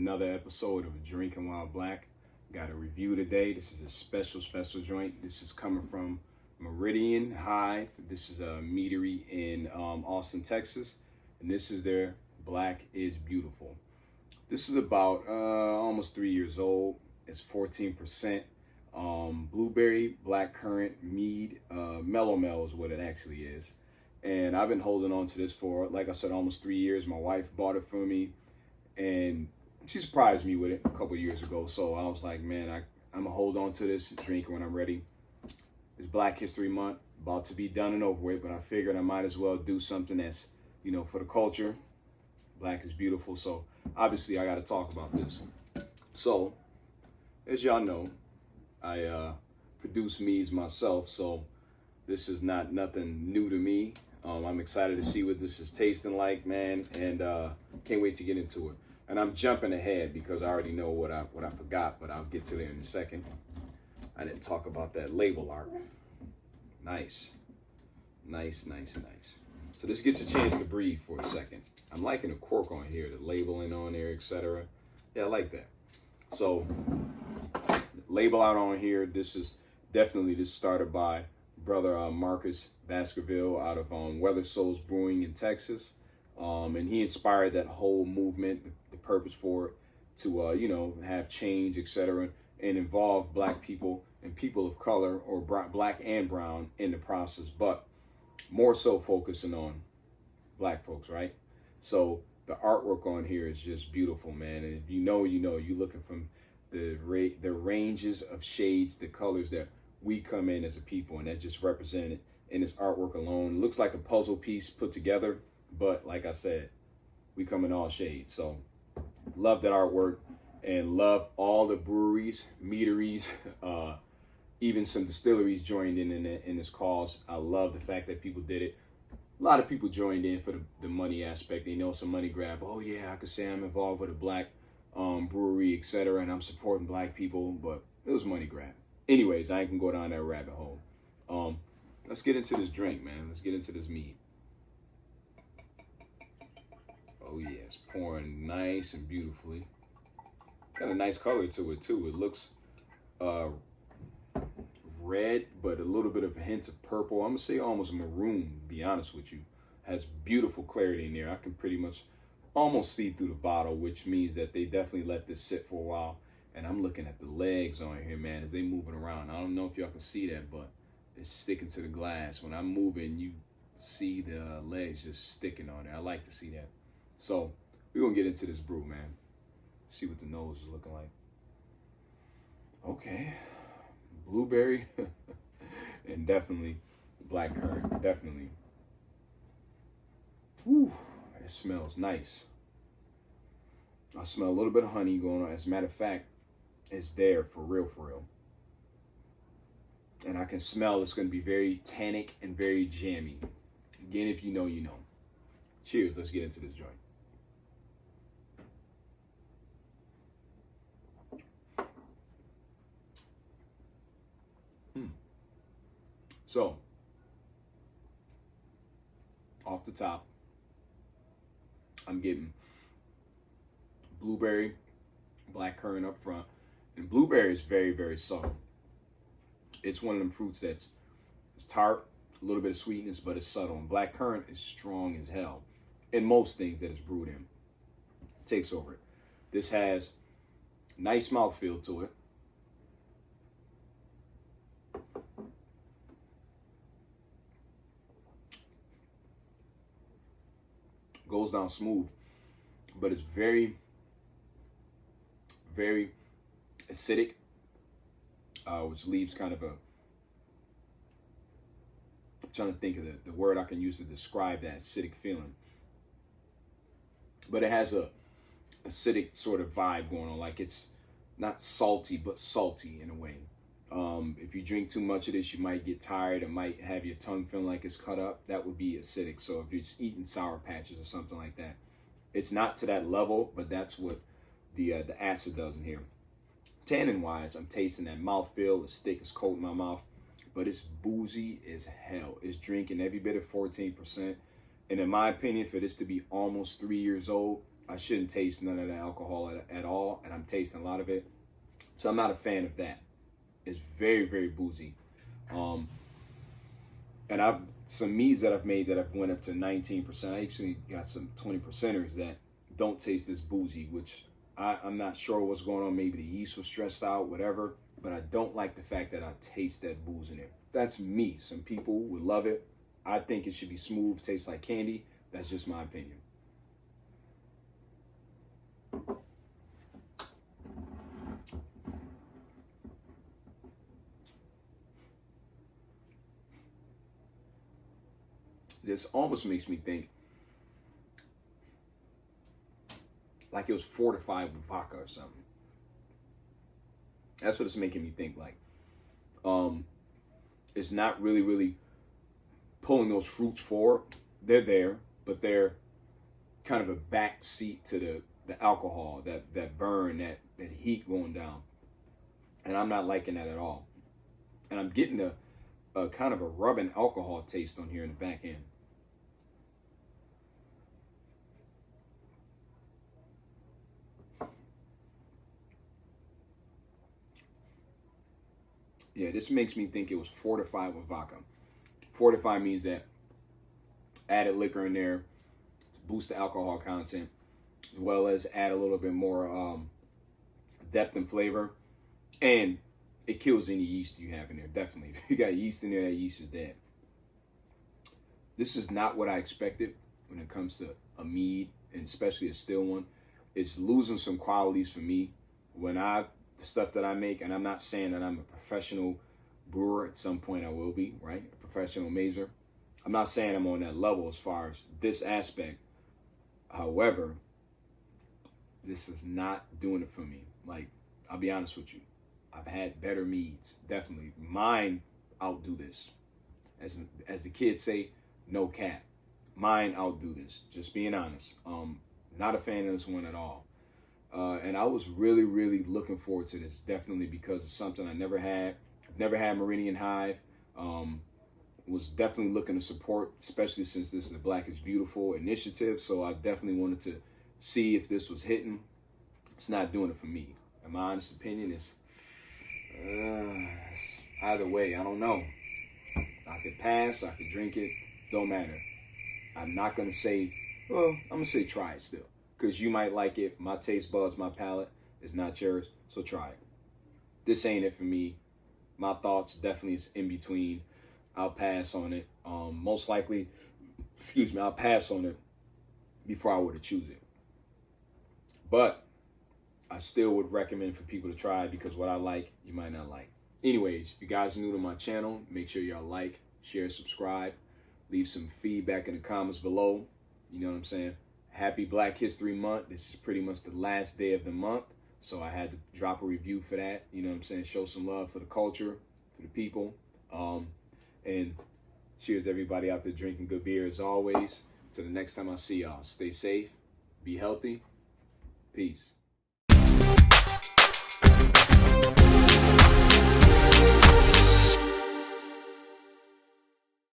another episode of Drinking While Black. Got a review today. This is a special joint. This is coming from Meridian, Hive. This is a meadery in Austin, Texas. And this is their Black is Beautiful. This is about almost 3 years old. It's 14%. Blueberry, blackcurrant, mead, mellow mel is what it actually is. And I've been holding on to this for, like I said, almost 3 years. My wife bought it for me, and she surprised me with it a couple years ago. So I was like, man, I'm going to hold on to this, drink it when I'm ready. It's Black History Month, about to be done and over with, but I figured I might as well do something that's, you know, for the culture. Black is beautiful, so obviously I got to talk about this. So, as y'all know, I produce meads myself, so this is nothing new to me. I'm excited to see what this is tasting like, man, and can't wait to get into it. And I'm jumping ahead because I already know what I forgot, but I'll get to there in a second. I didn't talk about that label art. Nice. So this gets a chance to breathe for a second. I'm liking the cork on here, the labeling on there, etc. Yeah, I like that. So, label out on here. This started by brother Marcus Baskerville out of Weather Souls Brewing in Texas. And he inspired that whole movement, the purpose for it, to, have change, etc., and involve Black people and people of color, or Black and brown, in the process, but more so focusing on Black folks, right? So the artwork on here is just beautiful, man. And if you know, you're looking from the ranges of shades, the colors that we come in as a people, and that just represented in this artwork alone. It looks like a puzzle piece put together, but like I said, we come in all shades. So love that artwork, and love all the breweries, meaderies, even some distilleries joined in this cause. I love the fact that people did it. A lot of people joined in for the money aspect. They know it's a money grab. Oh yeah, I could say I'm involved with a Black brewery, etc., and I'm supporting Black people, but it was money grab. Anyways, I ain't gonna go down that rabbit hole. Let's get into this drink, man. Let's get into this mead. Oh yeah, it's pouring nice and beautifully. Got a nice color to it too. It looks red, but a little bit of a hint of purple. I'm gonna say almost maroon, to be honest with you. Has beautiful clarity in there. I can pretty much almost see through the bottle, which means that they definitely let this sit for a while. And I'm looking at the legs on here, man, as they moving around. I don't know if y'all can see that, but it's sticking to the glass. When I'm moving, you see the legs just sticking on there. I like to see that. So we're gonna get into this brew, man. See what the nose is looking like. Okay, blueberry and definitely blackcurrant, definitely. Whew, it smells nice. I smell a little bit of honey going on. As a matter of fact, it's there for real. And I can smell it's going to be very tannic and very jammy. Again, if you know, you know. Cheers, let's get into this joint. So, off the top, I'm getting blueberry, blackcurrant up front. And blueberry is very subtle. It's one of them fruits it's tart, a little bit of sweetness, but it's subtle. And blackcurrant is strong as hell in most things that it's brewed in. It takes over it. This has nice mouthfeel to it. Goes down smooth, but it's very acidic, which leaves kind of I'm trying to think of the word I can use to describe that acidic feeling. But it has a acidic sort of vibe going on, like it's not salty, but salty in a way. If you drink too much of this, you might get tired. It might have your tongue feeling like it's cut up. That would be acidic. So if you're just eating Sour Patches or something like that, it's not to that level, but that's what the acid does in here. Tannin wise, I'm tasting that mouthfeel. The stick is coating my mouth, but it's boozy as hell. It's drinking every bit of 14%. And in my opinion, for this to be almost 3 years old, I shouldn't taste none of the alcohol at all, and I'm tasting a lot of it. So I'm not a fan of that. It's very, very boozy. And I've some meads that I've made that I've went up to 19%. I actually got some 20%ers that don't taste this boozy, which I'm not sure what's going on. Maybe the yeast was stressed out, whatever. But I don't like the fact that I taste that booze in it. That's me. Some people would love it. I think it should be smooth, taste like candy. That's just my opinion. This almost makes me think like it was fortified with vodka or something. That's what it's making me think like. It's not really pulling those fruits forward. They're there, but they're kind of a back seat to the alcohol, that burn, that heat going down. And I'm not liking that at all. And I'm getting a kind of a rubbing alcohol taste on here in the back end. Yeah, this makes me think it was fortified with vodka. Fortified means that added liquor in there to boost the alcohol content, as well as add a little bit more depth and flavor. And it kills any yeast you have in there, definitely. If you got yeast in there, that yeast is dead. This is not what I expected when it comes to a mead, and especially a still one. It's losing some qualities for me. The stuff that I make, and I'm not saying that I'm a professional brewer. At some point I will be, right? A professional mazer. I'm not saying I'm on that level as far as this aspect. However, this is not doing it for me. Like, I'll be honest with you. I've had better meads, definitely. Mine outdo this. As the kids say, no cap. Mine outdo this. Just being honest. Not a fan of this one at all. And I was really looking forward to this, definitely, because it's something I never had. I've never had Meridian Hive. Was definitely looking to support, especially since this is a Black is Beautiful initiative. So I definitely wanted to see if this was hitting. It's not doing it for me. And my honest opinion is, either way, I don't know. I could pass, I could drink it, don't matter. I'm not going to say, well, I'm going to say try it still. Because you might like it. My taste buds, my palate is not yours. So try it. This ain't it for me. My thoughts definitely is in between. I'll pass on it. Most likely, I'll pass on it before I were to choose it. But I still would recommend for people to try it, because what I like, you might not like. Anyways, if you guys are new to my channel, make sure y'all like, share, subscribe. Leave some feedback in the comments below. You know what I'm saying? Happy Black History Month. This is pretty much the last day of the month, so I had to drop a review for that. You know what I'm saying? Show some love for the culture, for the people. And cheers to everybody out there drinking good beer as always. Till the next time I see y'all, stay safe, be healthy, peace.